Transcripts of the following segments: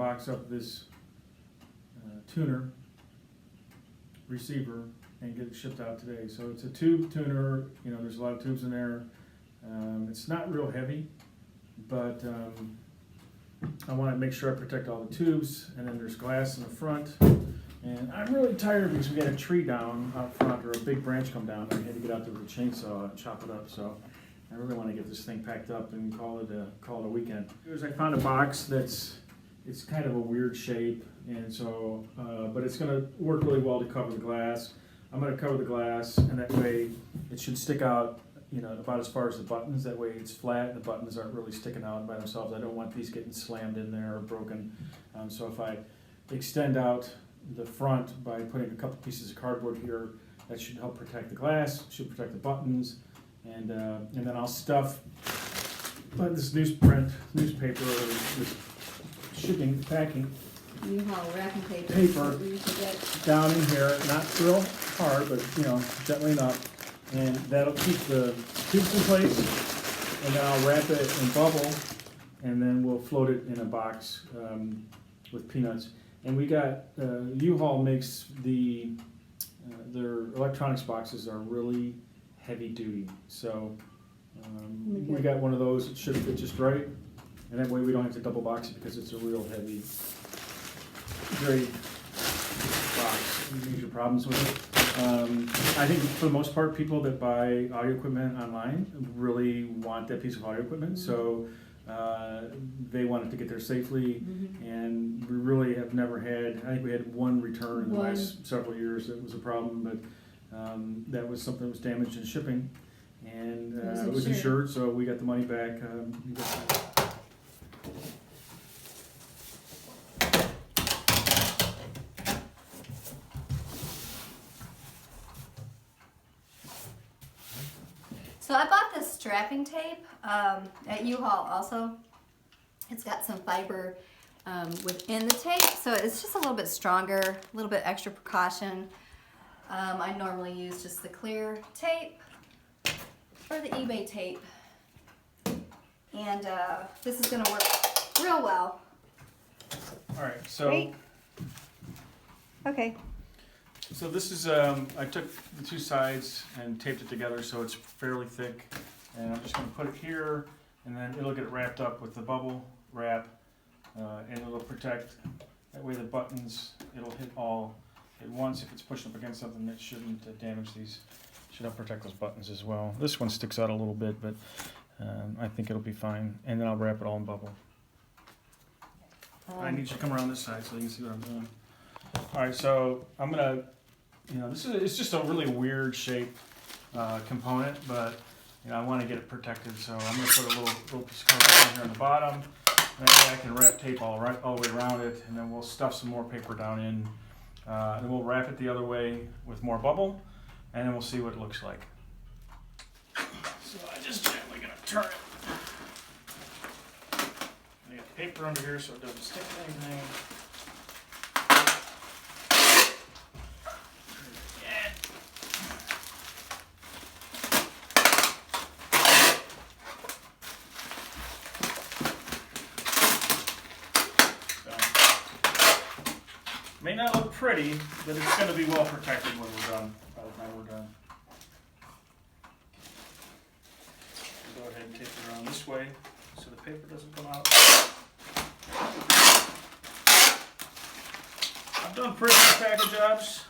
box up this tuner receiver and get it shipped out today. So it's a tube tuner, you know, there's a lot of tubes in there. It's not real heavy, but I want to make sure I protect all the tubes, and then there's glass in the front. And I'm really tired because we got a tree down out front, or a big branch come down, and I had to get out there with a chainsaw and chop it up. So I really want to get this thing packed up and call it a weekend. I found a box it's kind of a weird shape, and so but it's going to work really well to cover the glass. I'm going to cover the glass, and that way it should stick out, you know, about as far as the buttons. That way it's flat and the buttons aren't really sticking out by themselves. I don't want these getting slammed in there or broken. So if I extend out the front by putting a couple pieces of cardboard here, that should help protect the glass, should protect the buttons, and then I'll stuff this newspaper, or this shipping, packing U-Haul wrapping paper. paper We used to get. down in here, not real hard, but you know, gently enough, and that'll keep the tubes in place, and then I'll wrap it in bubble, and then we'll float it in a box with peanuts. And we got, U-Haul makes their electronics boxes are really heavy duty, so we got one of those. It should fit just right, and that way we don't have to double box it because it's a real heavy grade box. Major problems with it. I think for the most part, people that buy audio equipment online really want that piece of audio equipment, so they want it to get there safely, and we really have never had, I think we had one return in the last several years that was a problem, but that was something that was damaged in shipping, and it was insured, so we got the money back. So I bought this strapping tape at U-Haul also. It's got some fiber within the tape, so it's just a little bit stronger, a little bit extra precaution. I normally use just the clear tape or the eBay tape. And this is gonna work real well. All right, so. Great. Okay. So this is, I took the two sides and taped it together so it's fairly thick, and I'm just going to put it here, and then it'll get wrapped up with the bubble wrap, and it'll protect. That way the buttons, it'll hit all at once. If it's pushing up against something, that shouldn't damage these. Should help protect those buttons as well. This one sticks out a little bit, but I think it'll be fine. And then I'll wrap it all in bubble. I need you to come around this side so you can see what I'm doing. All right, so I'm gonna, you know, it's just a really weird shape component, but you know, I want to get it protected, so I'm gonna put a little piece of cardboard here on the bottom. That way I can wrap tape all the way around it, and then we'll stuff some more paper down in, and we'll wrap it the other way with more bubble, and then we'll see what it looks like. So I'm just gently gonna turn it. I got the paper under here so it doesn't stick to anything. May not look pretty, but it's going to be well protected when we're done, by the time we're done. Go ahead and tape it around this way so the paper doesn't come out. I've done prison package jobs.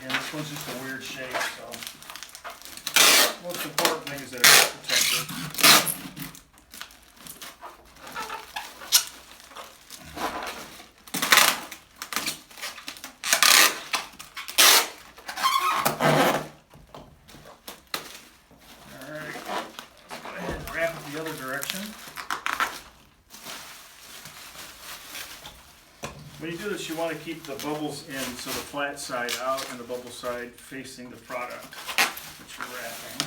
Again, this one's just a weird shape, so most important thing is that it's protected. The other direction. When you do this, you want to keep the bubbles in, so the flat side out and the bubble side facing the product that you're wrapping.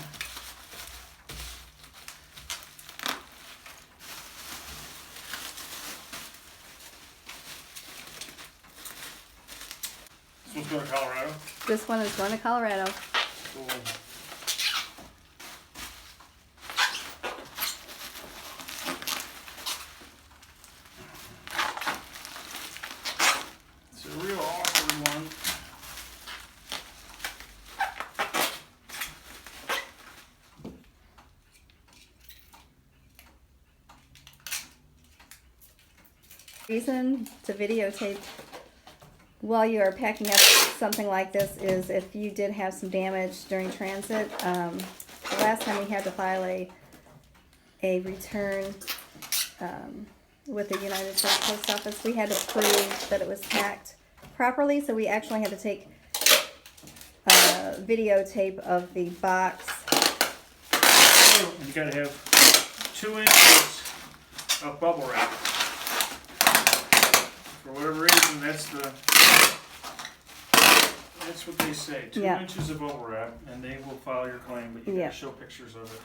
This one's going to Colorado? This one is going to Colorado. Cool. Reason to videotape while you are packing up something like this is if you did have some damage during transit. The last time we had to file a return with the United States Post Office, we had to prove that it was packed properly, so we actually had to take videotape of the box. And you gotta have 2 inches of bubble wrap. For whatever reason, that's what they say. 2 Yeah. inches of bubble wrap, and they will file your claim, but you Yeah. gotta show pictures of it.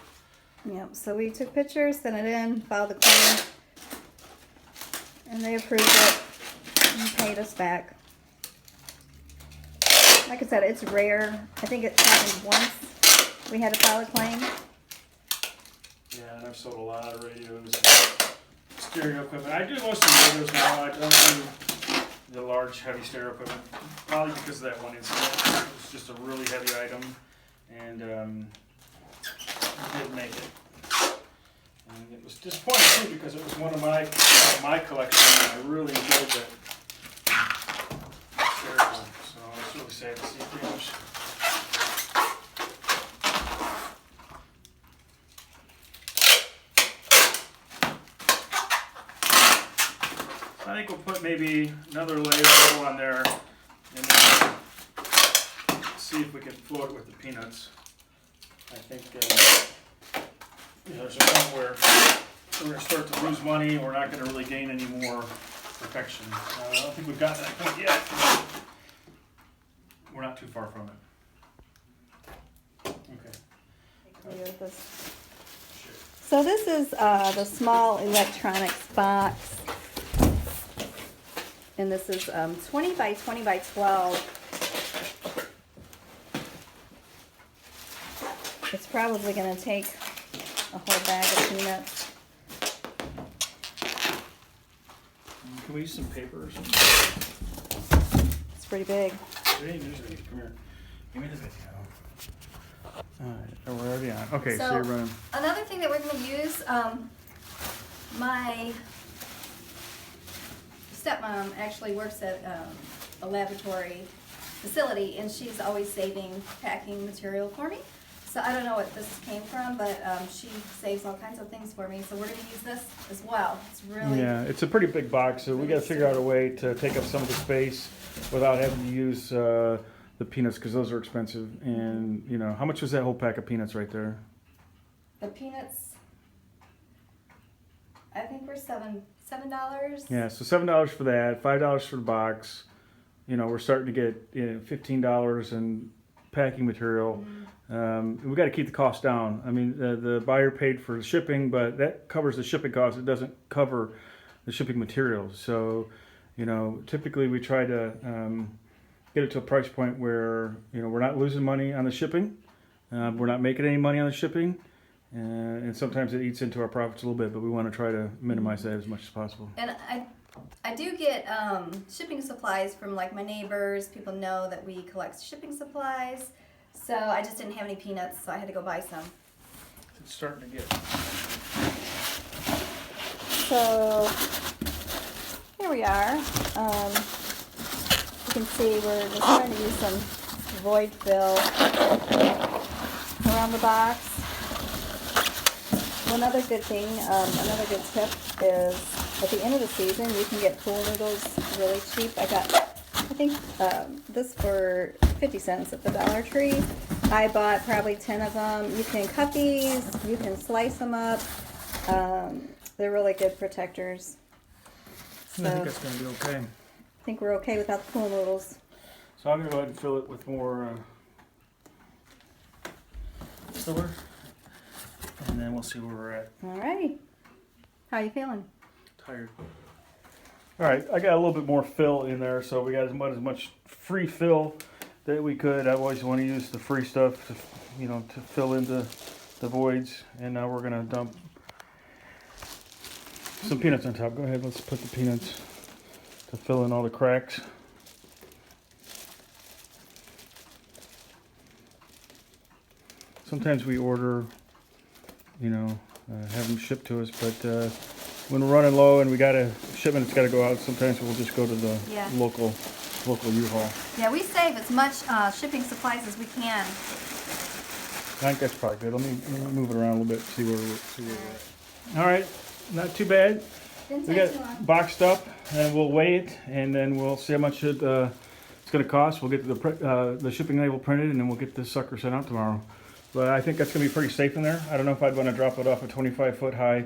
Yep, so we took pictures, sent it in, filed the claim, and they approved it and paid us back. Like I said, it's rare. I think it happened once. We had to file a claim. Yeah, and I've sold a lot of radios and stereo equipment. I do most of the radios now. I don't do the large, heavy stereo equipment, probably because of that one incident. It was just a really heavy item, and it didn't make it. And it was disappointing too because it was one of my collection, and I really enjoyed that stereo. So I was really sad to see it damaged. I think we'll put maybe another layer of oil on there and then see if we can float it with the peanuts. I think there's a point where we're going to start to lose money and we're not going to really gain any more protection. I don't think we've gotten to that point yet. We're not too far from it. Okay. So this is the small electronics box. And this is 20 by 20 by 12. It's probably going to take a whole bag of peanuts. Can we use some paper or something? It's pretty big. Come here. Give me the video. Alright, we're already on. Okay, so you're running. Another thing that we're going to use, my stepmom actually works at a laboratory facility, and she's always saving packing material for me. So I don't know what this came from, but she saves all kinds of things for me. So we're going to use this as well. It's really Yeah, it's a pretty big box, so we got to figure out a way to take up some of the space without having to use the peanuts because those are expensive. And you know, how much was that whole pack of peanuts right there? the peanuts. I think we're $7. Yeah, so $7 for that, $5 for the box. You know, we're starting to get $15 in packing material. We got to keep the cost down. I mean, the buyer paid for the shipping, but that covers the shipping cost. It doesn't cover the shipping materials. So, you know, typically we try to get it to a price point where, you know, we're not losing money on the shipping. We're not making any money on the shipping. And sometimes it eats into our profits a little bit, but we want to try to minimize that as much as possible. And I do get shipping supplies from like my neighbors. People know that we collect shipping supplies. So I just didn't have any peanuts, so I had to go buy some. It's starting to get. So here we are. You can see we're just trying to use some void fill around the box. Another good thing, another good tip is at the end of the season you can get pool noodles really cheap. I got, I think, this for 50 cents at the Dollar Tree. I bought probably 10 of them. You can cut these, you can slice them up. They're really good protectors. So I think that's going to be okay. I think we're okay without the pool noodles. So I'm going to go ahead and fill it with more filler. And then we'll see where we're at. Alrighty. How you feeling? Tired. All right, I got a little bit more fill in there, so we got as much free fill that we could. I always want to use the free stuff to, you know, to fill in the voids. And now we're gonna dump some peanuts on top. Go ahead, let's put the peanuts to fill in all the cracks. Sometimes we order, you know, have them shipped to us, but when we're running low and we got a shipment that's got to go out, sometimes we'll just go to the Yeah. local U-Haul. Yeah, we save as much shipping supplies as we can. I think that's probably good. Let me move it around a little bit, see where we're at. All right, not too bad. Didn't We take got too long. boxed up, and we'll weigh it, and then we'll see how much it's going to cost. We'll get the shipping label printed, and then we'll get this sucker sent out tomorrow. But I think that's going to be pretty safe in there. I don't know if I'd want to drop it off a 25-foot high,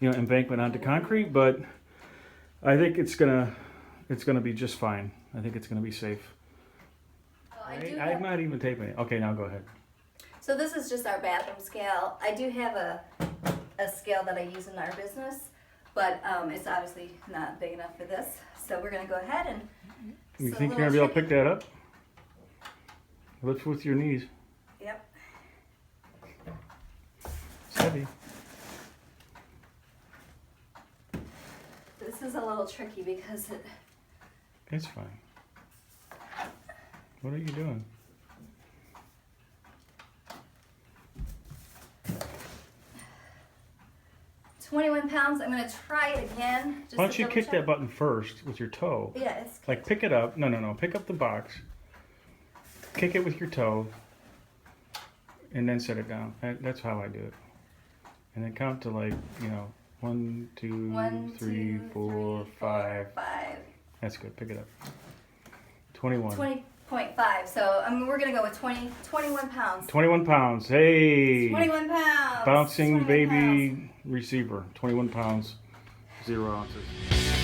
embankment onto concrete, but I think it's gonna be just fine. I think it's gonna be safe. I'm not even taping it. Okay, now go ahead. So this is just our bathroom scale. I do have a scale that I use in our business, but it's obviously not big enough for this. So we're gonna go ahead and. You it's a think you're gonna be little able to pick that up? Lift with your knees. Yep. It's heavy. This is a little tricky because It's fine. What are you doing? £21. I'm gonna try it again. Just Why don't to you double kick check. that button first with your toe? Yeah, it's Like pick it up. No. Pick up the box. Kick it with your toe. And then set it down. That's how I do it. And then count to 1, 2, 1, 3, 2, 4, 3, 5. 5. That's good. Pick it up. 21. 20.5. So we're gonna go with 21 pounds. 21 pounds. Hey. 21 pounds. Bouncing 21 baby pounds. receiver. 21 pounds. 0 ounces.